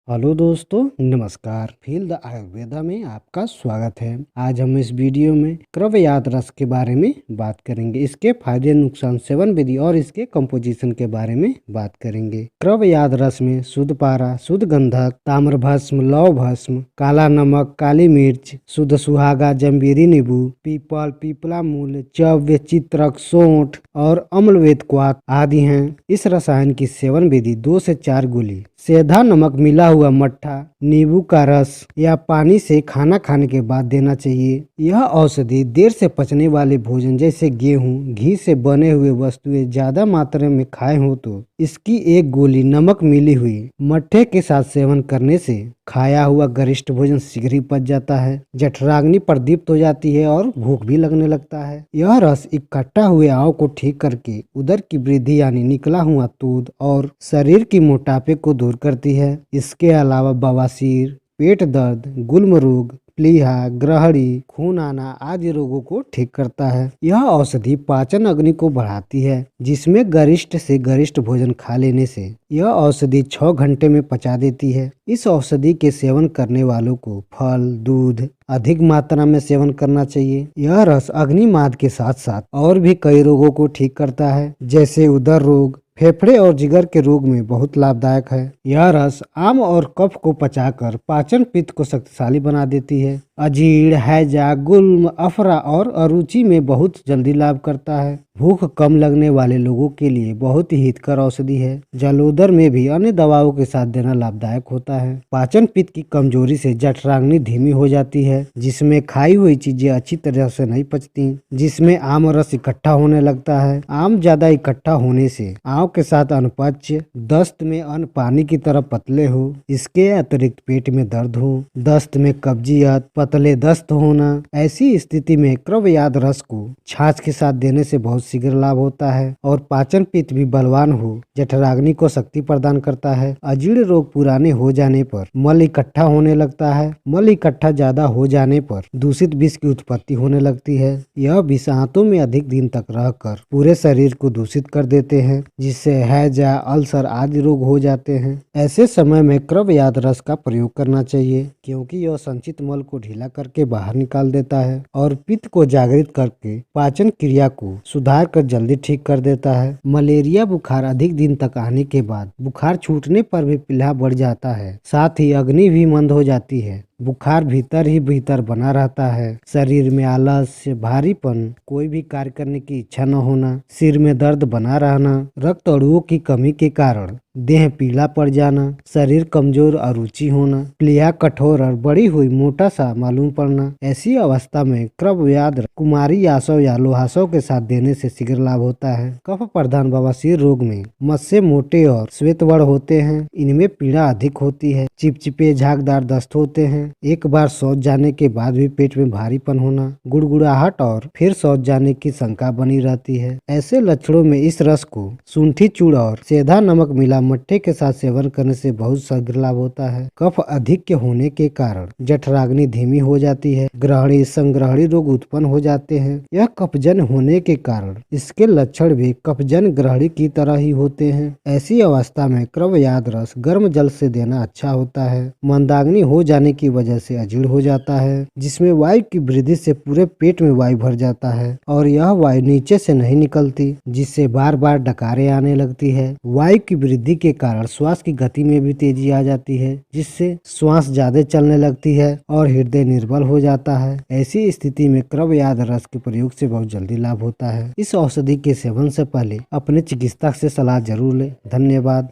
Hello दोस्तों, नमस्कार। Feel the Ayurveda में आपका स्वागत है। आज हम इस वीडियो में क्रवयाद रस के बारे में बात करेंगे। इसके फायदे, नुकसान, सेवन विधि और इसके कंपोजिशन के बारे में बात करेंगे। क्रवयाद रस में शुद्ध पारा, शुद्ध गंधक, ताम्र भस्म, लौह भस्म, काला नमक, काली मिर्च, शुद्ध सुहागा, जम्बीरी नींबू, पीपल, पीपला मूल, चव्य, चित्रक, सोंठ और अम्लवेदक्वाथ आदि हैं। इस रसायन की सेवन विधि 2 से 4 गोली सेंधा नमक मिला हुआ मट्ठा, नींबू का रस या पानी से खाना खाने के बाद देना चाहिए। यह औषधि देर से पचने वाले भोजन जैसे गेहूं, घी से बने हुए वस्तुएं ज्यादा मात्रा में खाए हो तो इसकी 1 गोली नमक मिली हुई मट्ठे के साथ सेवन करने से खाया हुआ गरिष्ठ भोजन शीघ्र ही पच जाता है, जठराग्नि प्रदीप्त हो जाती है और भूख भी लगने लगता है। यह रस इकट्ठा हुए आंव को ठीक करके उदर की वृद्धि यानी निकला हुआ दूध और शरीर की मोटापे को दूर करती है। इसके अलावा बवासीर, पेट दर्द, गुल्म रोग, प्लीहा, ग्रहणी, खून आना आदि रोगों को ठीक करता है। यह औषधि पाचन अग्नि को बढ़ाती है, जिसमें गरिष्ठ से गरिष्ठ भोजन खा लेने से यह औषधि 6 घंटे में पचा देती है। इस औषधि के सेवन करने वालों को फल, दूध अधिक मात्रा में सेवन करना चाहिए। यह रस अग्निमाद के साथ साथ और भी कई रोगों को ठीक करता है, जैसे उदर रोग, फेफड़े और जिगर के रोग में बहुत लाभदायक है। यह रस आम और कफ को पचाकर पाचन पित्त को शक्तिशाली बना देती है। अजीर्ण, हैजा, गुल्म, अफरा और अरुचि में बहुत जल्दी लाभ करता है। भूख कम लगने वाले लोगों के लिए बहुत ही हितकर औषधि है। जलोदर में भी अन्य दवाओं के साथ देना लाभदायक होता है। पाचन पित्त की कमजोरी से जठराग्नि धीमी हो जाती है, जिसमें खाई हुई चीजें अच्छी तरह से नहीं पचती, जिसमें आम रस इकट्ठा होने लगता है। आम ज्यादा इकट्ठा होने से आम के साथ अनपच्य, दस्त में अन्न पानी की तरह पतले हो, इसके अतिरिक्त पेट में दर्द हो, दस्त में कब्जियत, पतले दस्त होना, ऐसी स्थिति में क्रवयाद रस को छाछ के साथ देने से बहुत शीघ्र लाभ होता है और पाचन पित्त भी बलवान हो जठराग्नि को शक्ति प्रदान करता है। अजीर्ण रोग पुराने हो जाने पर मल इकट्ठा होने लगता है। मल इकट्ठा ज्यादा हो जाने पर दूषित विष की उत्पत्ति होने लगती है। यह विष आंतों में अधिक दिन तक रहकर पूरे शरीर को दूषित कर देते हैं, जिससे हैजा, अल्सर आदि रोग हो जाते हैं। ऐसे समय में क्रवयाद रस का प्रयोग करना चाहिए, क्योंकि यह संचित मल को ढीला करके बाहर निकाल देता है और पित्त को जागृत करके पाचन क्रिया को सुधार कर जल्दी ठीक कर देता है। मलेरिया बुखार अधिक दिन तक आने के बाद बुखार छूटने पर भी पीला बढ़ जाता है, साथ ही अग्नि भी मंद हो जाती है। बुखार भीतर ही भीतर बना रहता है। शरीर में आलस्य, भारीपन, कोई भी कार्य करने की इच्छा न होना, सिर में दर्द बना रहना, रक्त अणुओं की कमी के कारण देह पीला पड़ जाना, शरीर कमजोर, अरुचि होना, प्लीहा कठोर और बड़ी हुई मोटा सा मालूम पड़ना। ऐसी अवस्था में क्रवयाद कुमारी यासव या लोहासव के साथ देने से शीघ्र लाभ होता है। कफ प्रधान बवासीर रोग में मस्से मोटे और श्वेतवर्ण होते हैं। इनमें पीड़ा अधिक होती है, चिपचिपे झागदार दस्त होते हैं। एक बार शौच जाने के बाद भी पेट में भारीपन होना, गुड़गुड़ाहट और फिर शौच जाने की शंका बनी रहती है। ऐसे लक्षणों में इस रस को शुंठी चूड़ और सेंधा नमक मिला मट्ठे के साथ सेवन करने से बहुत शीघ्र लाभ होता है। कफ अधिक के होने के कारण जठराग्नि धीमी हो जाती है। ग्रहणी, संग्रहणी रोग उत्पन्न हो जाते हैं। यह कफजन होने के कारण इसके लक्षण भी कफजन ग्रहणी की तरह ही होते हैं। ऐसी अवस्था में क्रवयाद रस गर्म जल से देना अच्छा होता है। मंदाग्नि हो जाने की वजह से अजीर्ण हो जाता है, जिसमें वायु की वृद्धि से पूरे पेट में वायु भर जाता है और यह वायु नीचे से नहीं निकलती, जिससे बार बार डकारें आने लगती है। वायु की वृद्धि के कारण श्वास की गति में भी तेजी आ जाती है, जिससे श्वास ज्यादा चलने लगती है और हृदय निर्बल हो जाता है। ऐसी स्थिति में क्रवयाद रस के प्रयोग से बहुत जल्दी लाभ होता है। इस औषधि के सेवन से पहले अपने चिकित्सक से सलाह जरूर लें। धन्यवाद।